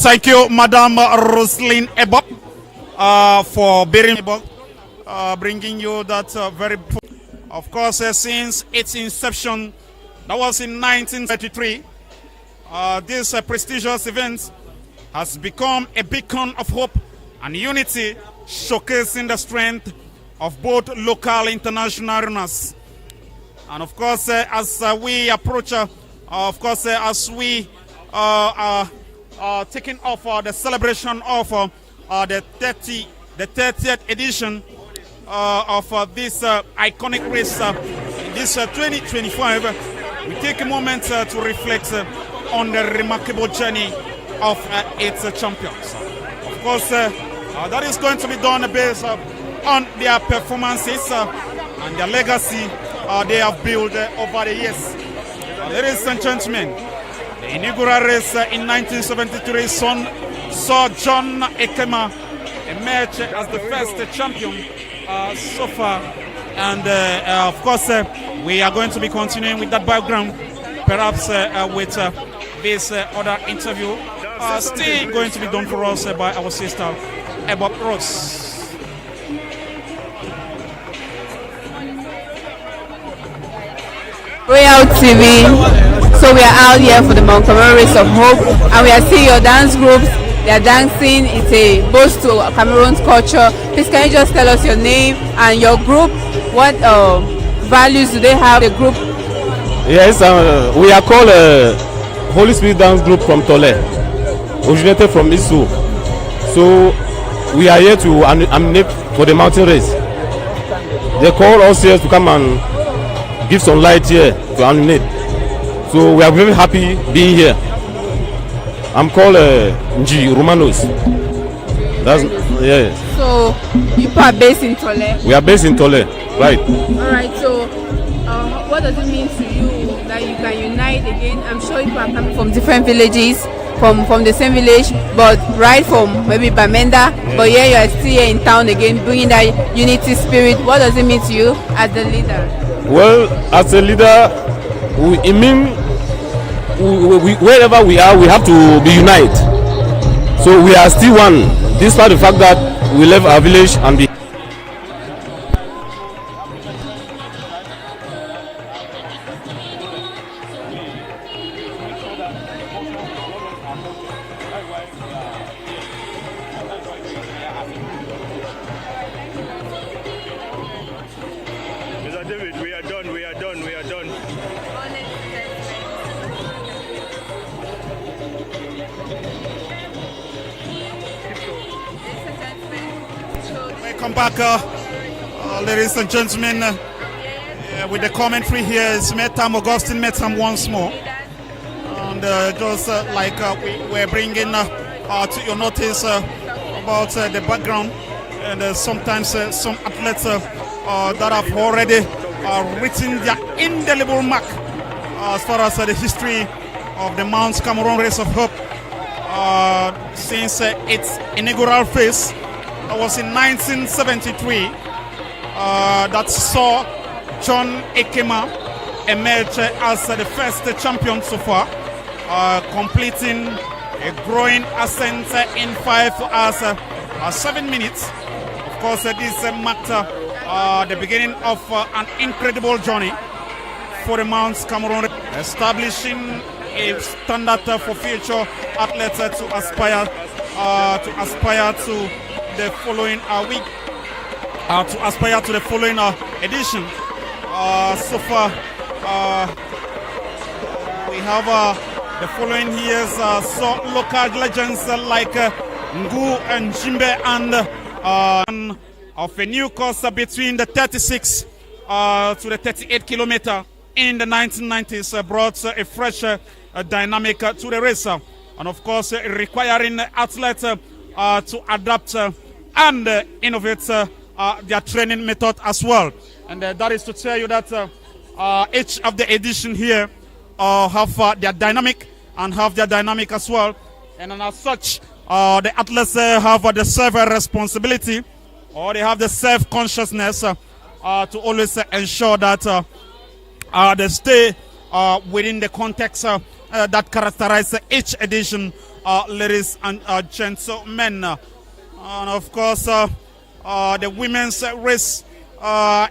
Thank you, Madam Roslyn Ebop, for bringing you that very. Of course, since its inception, that was in 1933, this prestigious event has become a beacon of hope and unity, showcasing the strength of both local and international runners. And of course, as we approach, as we are taking off the celebration of the 30th edition of this iconic race, this 2025, we take a moment to reflect on the remarkable journey of its champions. Of course, that is going to be done based on their performances and their legacy they have built over the years. Ladies and gentlemen, the inaugural race in 1973 saw John Ekema emerge as the first champion so far, and of course we are going to be continuing with that background, perhaps with this other interview still going to be done for us by our sister Ebop Ross. Royal TV, so we are out here for the Mount Cameroon Race of Hope, and we are seeing your dance groups. They are dancing. It's a boost to Cameroon's culture. Please, can you just tell us your name and your group? What values do they have? The group? Yes, we are called Holy Spirit Dance Group from Tole, originated from Isu. So we are here to nominate for the mountain race. They call us here to come and give some light here to animate. So we are very happy being here. I'm called Nji Romanos. That's yes. So you are based in Tole? We are based in Tole, right? All right. So what does it mean to you that you can unite again? I'm sure you are coming from different villages, from the same village, but right from maybe Bamenda, yes. But here you are still here in town again, bringing that unity spirit. What does it mean to you as the leader? Well, as a leader, it means wherever we are, we have to be united. So we are still one, despite the fact that we left our village and be. Mr. David, we are done. Welcome back, ladies and gentlemen. With the commentary here is Metam Augustine Metam once more. And just like we're bringing to your notice about the background, and sometimes some athletes that have already written their indelible mark as far as the history of the Mount Cameroon Race of Hope since its inaugural phase. That was in 1973 that saw John Ekema emerge as the first champion so far, completing a growing ascent in 5 hours 7 minutes. Of course, this marked the beginning of an incredible journey for the Mount Cameroon, establishing a standard for future athletes to aspire to the following week, to aspire to the following edition. So far, we have the following years saw local legends like Ngu and Jimbe and of a new course between the 36 to the 38 kilometer in the 1990s brought a fresh dynamic to the race, and of course requiring athletes to adapt and innovate their training method as well. And that is to tell you that each of the edition here have their dynamic and have their dynamic as well. And as such, the athletes have the self-responsibility, or they have the self-consciousness to always ensure that they stay within the context that characterizes each edition ladies and gentlemen. And of course, the women's race, a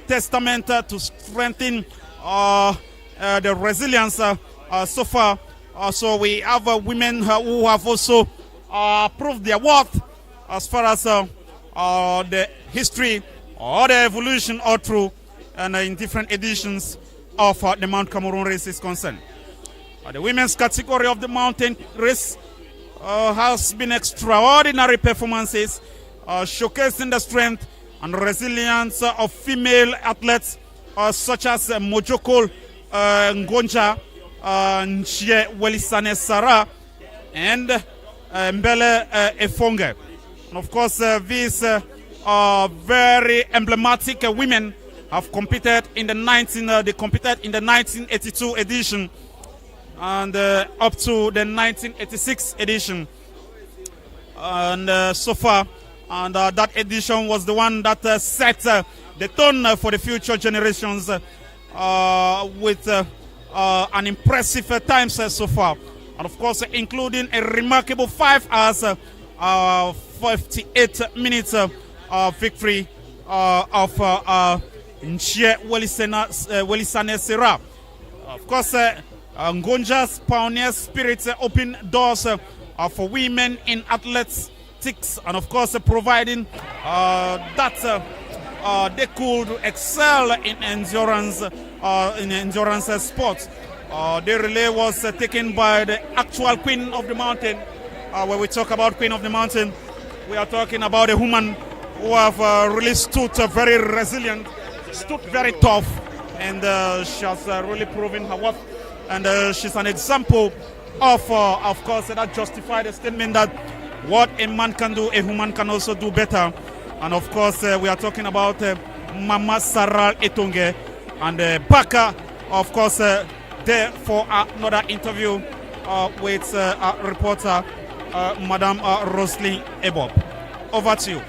testament to strengthen the resilience so far. So we have women who have also proved their worth as far as the history or the evolution all through and in different editions of the Mount Cameroon race is concerned. The women's category of the mountain race has been extraordinary performances, showcasing the strength and resilience of female athletes such as Mojoko Ngonja, Nchie Welisane Sarah, and Mbele Efonge. And of course, these very emblematic women have competed in the 1982 edition and up to the 1986 edition, and so far, and that edition was the one that set the tone for the future generations with an impressive time so far, and of course including a remarkable 5 hours 58 minutes victory of Nchie Welisane Sera. Of course, Ngonja's pioneer spirit open doors for women in athletics, and of course providing that they could excel in endurance sports. The relay was taken by the actual Queen of the Mountain. When we talk about Queen of the Mountain, we are talking about a woman who have really stood very resilient, stood very tough, and she has really proven her worth. And she's an example of course, that justified the statement that what a man can do, a woman can also do better. And of course, we are talking about Mama Sarah Etonge, and Baka, of course, there for another interview with reporter Madame Roslyn Ebob. Over to you.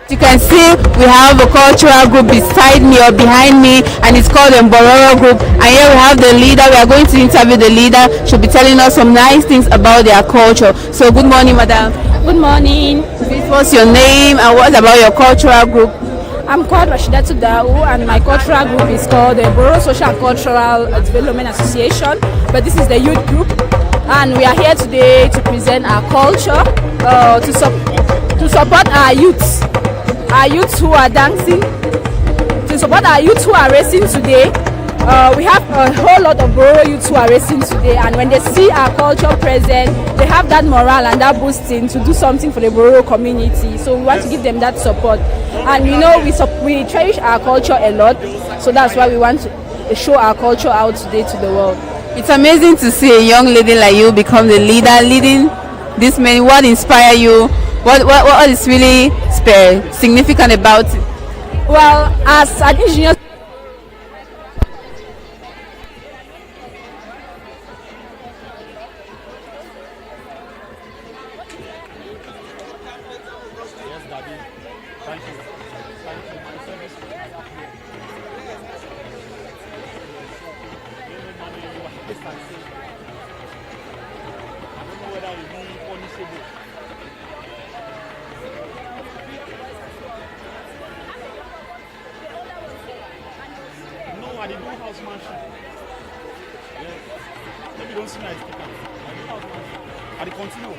You can see we have a cultural group beside me or behind me, and it's called the Mbororo group. And here we have the leader. We are going to interview the leader. She'll be telling us some nice things about their culture. So good morning, madam. Good morning. What's your name and what about your cultural group? I'm called Rashidatu Dau, and my cultural group is called the Boro Social and Cultural Development Association. But this is the youth group, and we are here today to present our culture, to support our youths who are dancing, to support our youths who are racing today. We have a whole lot of Boro youths who are racing today, and when they see our culture present, they have that morale and that boosting to do something for the Boro community. So we want to give them that support, and you know we cherish our culture a lot, so that's why we want to show our culture out today to the world. It's amazing to see a young lady like you become the leader, leading this many. What inspire you? What is really significant about it? Well, as an engineer, I did not housemanship. Yes. Maybe don't see me as speaker. I did housemanship. I did continue.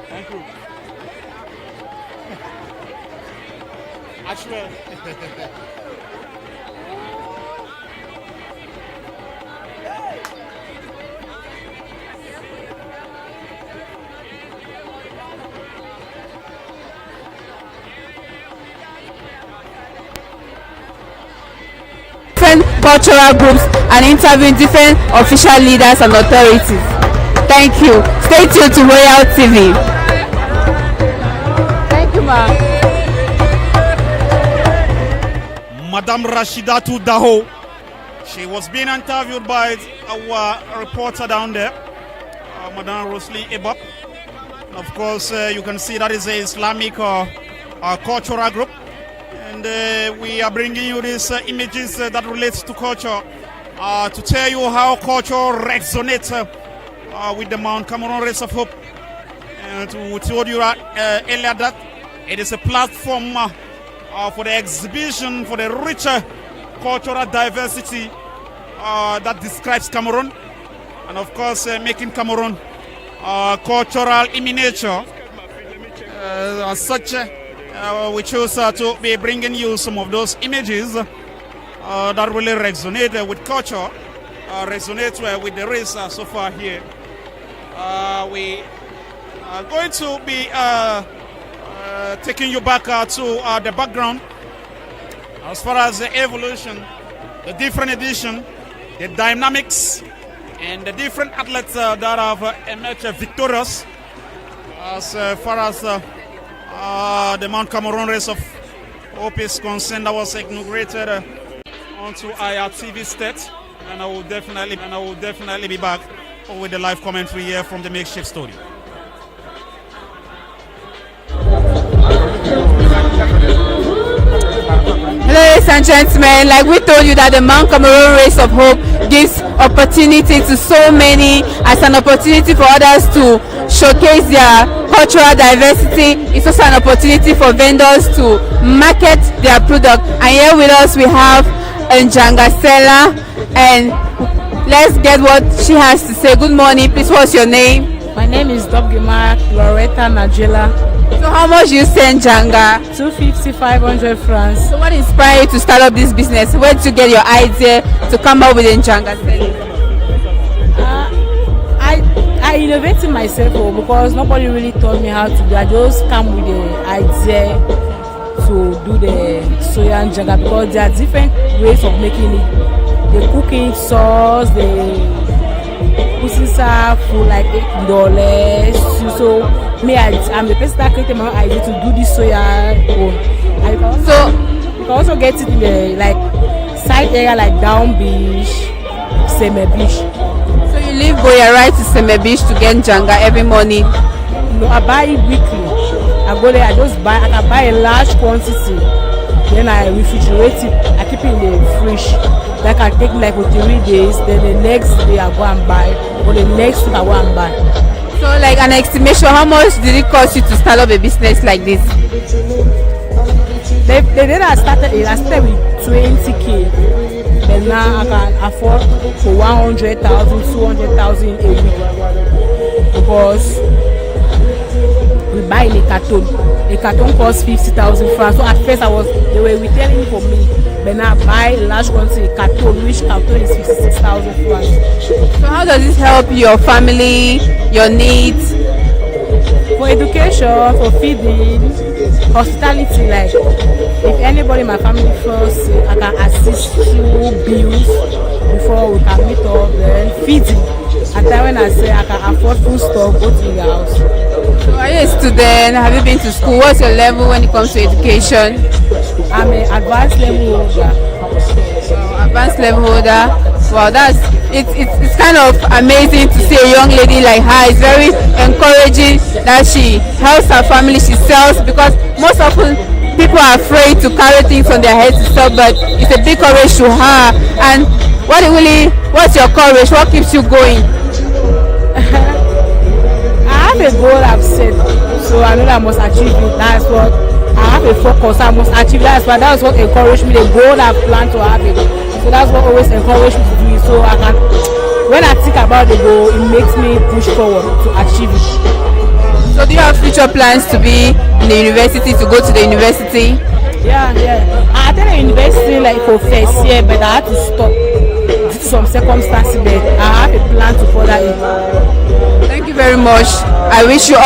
Thank you. Actually. cultural groups and interviewing different official leaders and authorities. Thank you. Stay tuned to Royal TV. Thank you, ma'am. Madame Rashidatu Daho. She was being interviewed by our reporter down there, Madame Roslyn Ebop. Of course, you can see that is an Islamic cultural group. And we are bringing you these images that relates to culture to tell you how culture resonates with the Mount Cameroon Race of Hope. And we told you earlier that it is a platform for the exhibition, for the richer cultural diversity that describes Cameroon. And of course, making Cameroon cultural in miniature. As such, we chose to be bringing you some of those images that really resonate with culture, resonate with the race so far here. We are going to be taking you back to the background as far as the evolution, the different edition, the dynamics, and the different athletes that have emerged victorious as far as the Mount Cameroon Race of Hope is concerned. That was inaugurated onto IRTV state, and I will definitely be back with the live commentary here from the makeshift studio. Hello, ladies and gentlemen. Like we told you that the Mount Cameroon Race of Hope gives opportunity to so many as an opportunity for others to showcase their cultural diversity. It's also an opportunity for vendors to market their product. And here with us we have Njanga Stella, and let's get what she has to say. Good morning, please. What's your name? My name is Dobgima Loretta Najela. So how much you send Njanga? 250, 500 francs. So what inspired you to start up this business? Where did you get your idea to come up with Njanga selling? I innovated myself because nobody really taught me how to do. I just come with the idea to do the soya njanga because there are different ways of making it. The cooking sauce, the pusisa food like $8. So me, I'm the person that created my idea to do this soya bone. You can also get it in the like side area like Down Beach, Seme Beach. So you leave Boya right to Seme Beach to get Njanga every morning? No, I buy it weekly. I go there, I can buy a large quantity. Then I refrigerate it. I keep it in the fridge. That can take me like for 3 days. Then the next day I go and buy, or the next week I go and buy. So like an estimation, how much did it cost you to start up a business like this? The day I started with 20K. But now I can afford for 100,000, 200,000 a week. Because we buy in a carton. A carton costs 50,000 francs. So at first they were retailing for me. But now I buy a large quantity, a carton, which carton is 56,000 francs. So how does this help your family, your needs? For education, for feeding, hospitality, like if anybody in my family feels sick, I can assist through bills before we can meet up, then feeding. At time when I say I can afford food stuff, go to the house. So are you a student? Have you been to school? What's your level when it comes to education? I'm an advanced level holder. Advanced level holder. Wow, it's kind of amazing to see a young lady like her. It's very encouraging that she helps her family, she sells, because most often people are afraid to carry things on their heads to sell, but it's a big courage to her. And what's your courage? What keeps you going? I have a goal I've set, so I know that I must achieve it. That's what I have a focus. I must achieve that. But that's what encouraged me. The goal I've planned to have it. So that's what always encouraged me to do it. So I can, when I think about the goal, it makes me push forward to achieve it. So do you have future plans to be in the university, to go to the university? Yeah. I attended university like for first year, but I had to stop due to some circumstances. But I have a plan to further it. Thank you very much. I wish you all